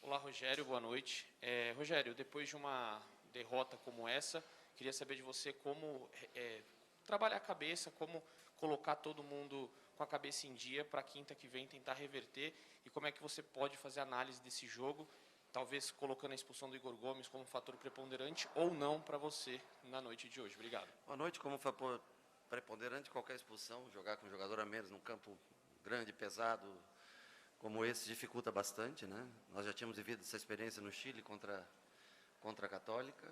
Olá, Rogério, boa noite. Rogério, depois de uma derrota como essa, queria saber de você como trabalhar a cabeça, como colocar todo mundo com a cabeça em dia para quinta que vem tentar reverter e como é que você pode fazer análise desse jogo, talvez colocando a expulsão do Igor Gomes como fator preponderante ou não para você na noite de hoje. Obrigado. Boa noite. Como fator preponderante, qualquer expulsão, jogar com um jogador a menos num campo grande, pesado, como esse, dificulta bastante, né? Nós já tínhamos vivido essa experiência no Chile contra a Católica,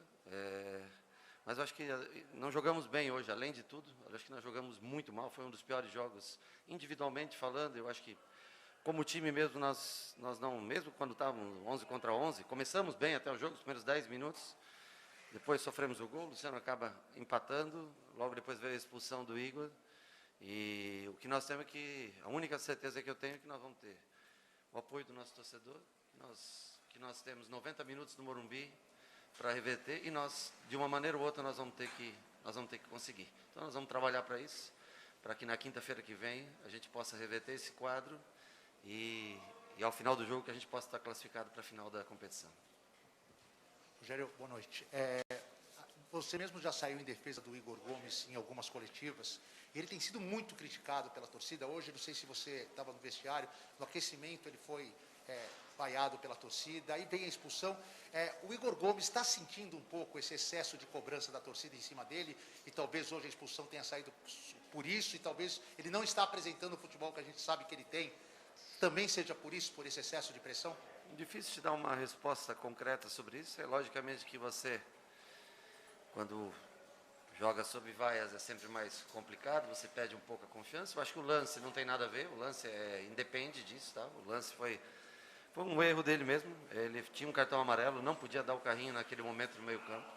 mas eu acho que não jogamos bem hoje, além de tudo. Eu acho que nós jogamos muito mal, foi um dos piores jogos, individualmente falando. Eu acho que, como time mesmo, nós não, mesmo quando estávamos 11 contra 11, começamos bem até o jogo, os primeiros 10 minutos, depois sofremos o gol, o Luciano acaba empatando, logo depois veio a expulsão do Igor, e o que nós temos é que, a única certeza que eu tenho é que nós vamos ter o apoio do nosso torcedor, que nós temos 90 minutos no Morumbi para reverter, e nós, de uma maneira ou outra, nós vamos ter que conseguir. Então nós vamos trabalhar para isso, para que na quinta-feira que vem a gente possa reverter esse quadro e ao final do jogo que a gente possa estar classificado para a final da competição. Rogério, boa noite. Você mesmo já saiu em defesa do Igor Gomes em algumas coletivas. Ele tem sido muito criticado pela torcida. Hoje, não sei se você estava no vestiário, no aquecimento ele foi vaiado pela torcida, aí vem a expulsão. O Igor Gomes está sentindo um pouco esse excesso de cobrança da torcida em cima dele, e talvez hoje a expulsão tenha saído por isso, e talvez ele não está apresentando o futebol que a gente sabe que ele tem, também seja por isso, por esse excesso de pressão? Difícil te dar uma resposta concreta sobre isso. É logicamente que você, quando joga sob vaias, é sempre mais complicado, você perde um pouco a confiança. Eu acho que o lance não tem nada a ver, o lance independe disso, tá? O lance foi um erro dele mesmo. Ele tinha um cartão amarelo, não podia dar o carrinho naquele momento no meio campo.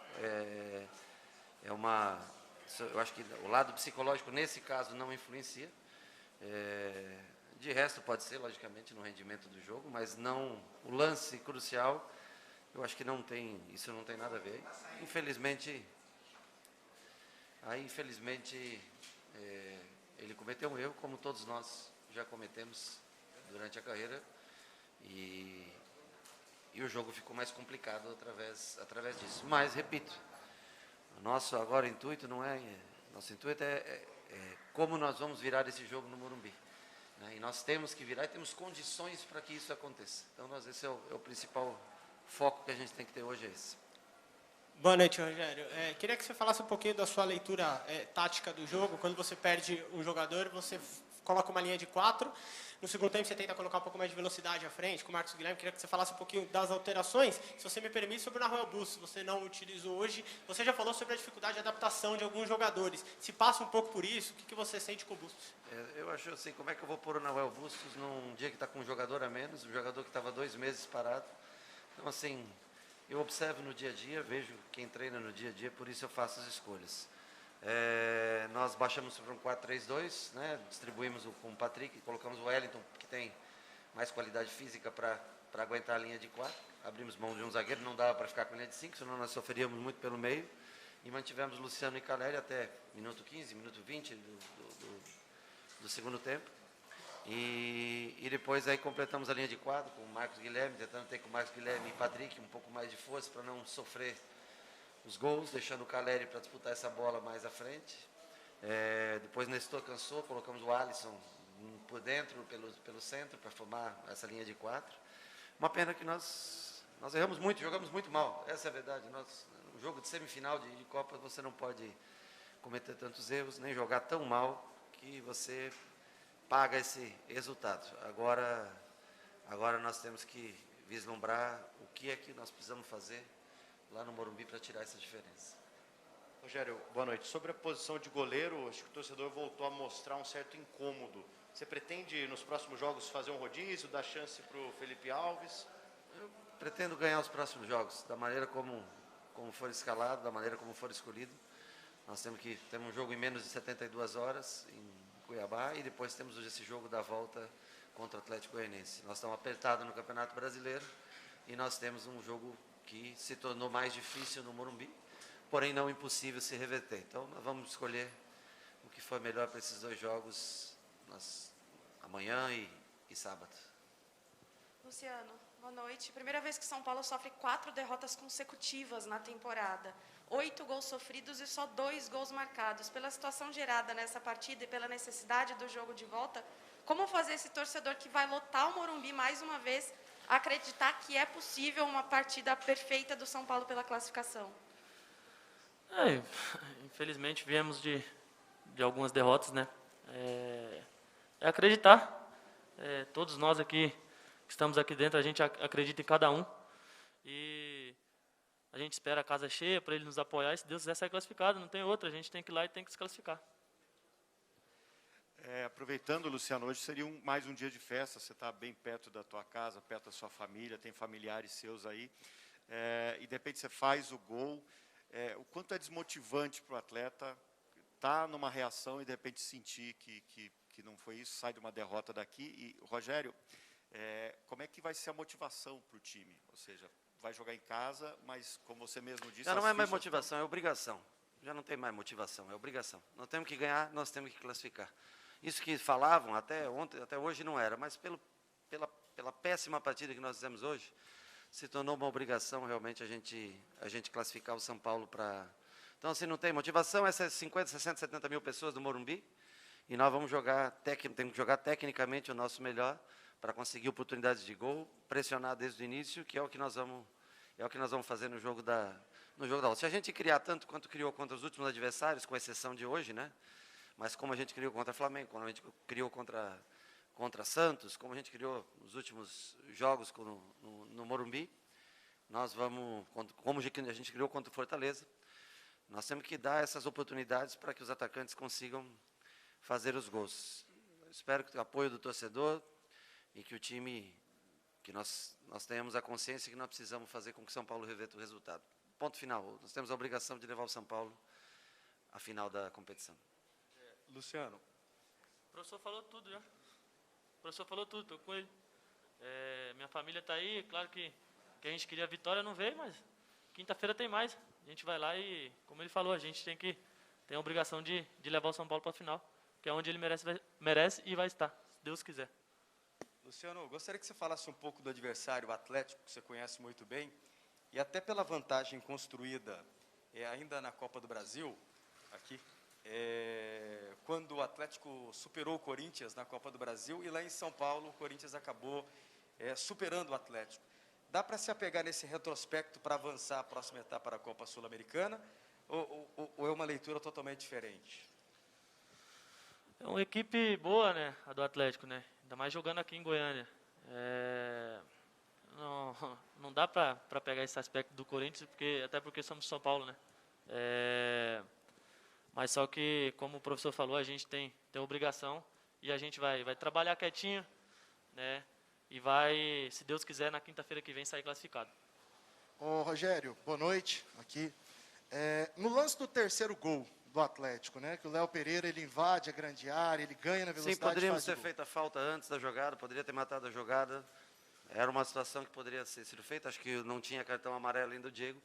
Eu acho que o lado psicológico nesse caso não influencia. De resto pode ser, logicamente, no rendimento do jogo, mas não o lance crucial. Eu acho que isso não tem nada a ver. Infelizmente, ele cometeu um erro, como todos nós já cometemos durante a carreira, e o jogo ficou mais complicado através disso. Mas, repito, nosso intuito é como nós vamos virar esse jogo no Morumbi. E nós temos que virar e temos condições para que isso aconteça. Então, esse é o principal foco que a gente tem que ter hoje, é esse. Boa noite, Rogério. Queria que você falasse um pouquinho da sua leitura tática do jogo. Quando você perde um jogador, você coloca uma linha de 4. No segundo tempo, você tenta colocar um pouco mais de velocidade à frente, com o Marcos Guilherme. Queria que você falasse um pouquinho das alterações. Se você me permite, sobre o Nahuel Bustos, você não utilizou hoje. Você já falou sobre a dificuldade de adaptação de alguns jogadores. Se passa um pouco por isso, o que você sente com o Bustos? Eu acho assim, como é que eu vou pôr o Nahuel Bustos num dia que está com um jogador a menos, um jogador que estava 2 meses parado? Então, assim, eu observo no dia a dia, vejo quem treina no dia a dia, por isso eu faço as escolhas. Nós baixamos para um 4-3-2, né? Distribuímos com o Patrick, colocamos o Wellington, que tem mais qualidade física para aguentar a linha de 4. Abrimos mão de um zagueiro, não dava para ficar com a linha de 5, senão nós sofreríamos muito pelo meio. E mantivemos Luciano e Caleri até minuto 15, minuto 20 do segundo tempo. E depois aí completamos a linha de 4 com o Marcos Guilherme, tentando ter com o Marcos Guilherme e Patrick um pouco mais de força para não sofrer os gols, deixando o Caleri para disputar essa bola mais à frente. Depois Nestor cansou, colocamos o Alisson por dentro, pelo centro, para formar essa linha de 4. Uma pena que nós erramos muito, jogamos muito mal, essa é a verdade. No jogo de semifinal de Copa, você não pode cometer tantos erros, nem jogar tão mal que você paga esse resultado. Agora nós temos que vislumbrar o que é que nós precisamos fazer lá no Morumbi para tirar essa diferença. Rogério, boa noite. Sobre a posição de goleiro, acho que o torcedor voltou a mostrar um certo incômodo. Você pretende, nos próximos jogos, fazer um rodízio, dar chance para o Felipe Alves? Eu pretendo ganhar os próximos jogos, da maneira como for escalado, da maneira como for escolhido. Nós temos um jogo em menos de 72 horas em Cuiabá, e depois temos hoje esse jogo da volta contra o Atlético Goianiense. Nós estamos apertados no Campeonato Brasileiro e nós temos um jogo que se tornou mais difícil no Morumbi, porém não impossível se reverter. Então nós vamos escolher o que for melhor para esses 2 jogos, amanhã e sábado. Luciano, boa noite. Primeira vez que São Paulo sofre 4 derrotas consecutivas na temporada. 8 gols sofridos e só 2 gols marcados. Pela situação gerada nessa partida e pela necessidade do jogo de volta, como fazer esse torcedor que vai lotar o Morumbi mais uma vez acreditar que é possível uma partida perfeita do São Paulo pela classificação? Infelizmente viemos de algumas derrotas, né? É acreditar. Todos nós aqui que estamos aqui dentro, a gente acredita em cada um. E a gente espera a casa cheia para ele nos apoiar. E se Deus quiser sair classificado, não tem outra. A gente tem que ir lá e tem que se classificar. Aproveitando, Luciano, hoje seria mais um dia de festa. Você está bem perto da tua casa, perto da sua família, tem familiares seus aí. E de repente você faz o gol. O quanto é desmotivante para o atleta estar numa reação e de repente sentir que não foi isso, sai de uma derrota daqui. E, Rogério, como é que vai ser a motivação para o time? Ou seja, vai jogar em casa, mas como você mesmo disse... Já não é mais motivação, é obrigação. Já não tem mais motivação, é obrigação. Nós temos que ganhar, nós temos que classificar. Isso que falavam até ontem, até hoje não era, mas pela péssima partida que nós fizemos hoje, se tornou uma obrigação realmente a gente classificar o São Paulo para... Então, se não tem motivação, essas 50, 60, 70 mil pessoas do Morumbi, e nós vamos temos que jogar tecnicamente o nosso melhor para conseguir oportunidades de gol, pressionar desde o início, que é o que nós vamos fazer no jogo da volta. Se a gente criar tanto quanto criou contra os últimos adversários, com exceção de hoje, né? Mas como a gente criou contra Flamengo, como a gente criou contra Santos, como a gente criou nos últimos jogos no Morumbi, nós vamos, como a gente criou contra o Fortaleza, nós temos que dar essas oportunidades para que os atacantes consigam fazer os gols. Espero que o apoio do torcedor e que o time, que nós tenhamos a consciência que nós precisamos fazer com que São Paulo reverta o resultado. Ponto final. Nós temos a obrigação de levar o São Paulo à final da competição. Luciano. O professor falou tudo já. O professor falou tudo, estou com ele. Minha família está aí, claro que a gente queria a vitória, não veio, mas quinta-feira tem mais. A gente vai lá e, como ele falou, a gente tem a obrigação de levar o São Paulo para a final, que é onde ele merece e vai estar, se Deus quiser. Luciano, gostaria que você falasse um pouco do adversário, o Atlético, que você conhece muito bem, e até pela vantagem construída ainda na Copa do Brasil, aqui, quando o Atlético superou o Corinthians na Copa do Brasil, e lá em São Paulo o Corinthians acabou superando o Atlético. Dá para se apegar nesse retrospecto para avançar a próxima etapa para a Copa Sul-Americana, ou é uma leitura totalmente diferente? É uma equipe boa, né, a do Atlético, né? Ainda mais jogando aqui em Goiânia. Não dá para pegar esse aspecto do Corinthians, até porque somos São Paulo, né? Mas só que, como o professor falou, a gente tem obrigação e a gente vai trabalhar quietinho, né? E vai, se Deus quiser, na quinta-feira que vem sair classificado. Ô, Rogério, boa noite. Aqui. No lance do terceiro gol do Atlético, né? Que o Léo Pereira ele invade a grande área, ele ganha na velocidade. Sim, poderíamos ter feito a falta antes da jogada, poderia ter matado a jogada. Era uma situação que poderia ter sido feita. Acho que não tinha cartão amarelo ainda do Diego.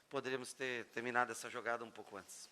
Poderíamos ter terminado essa jogada um pouco antes.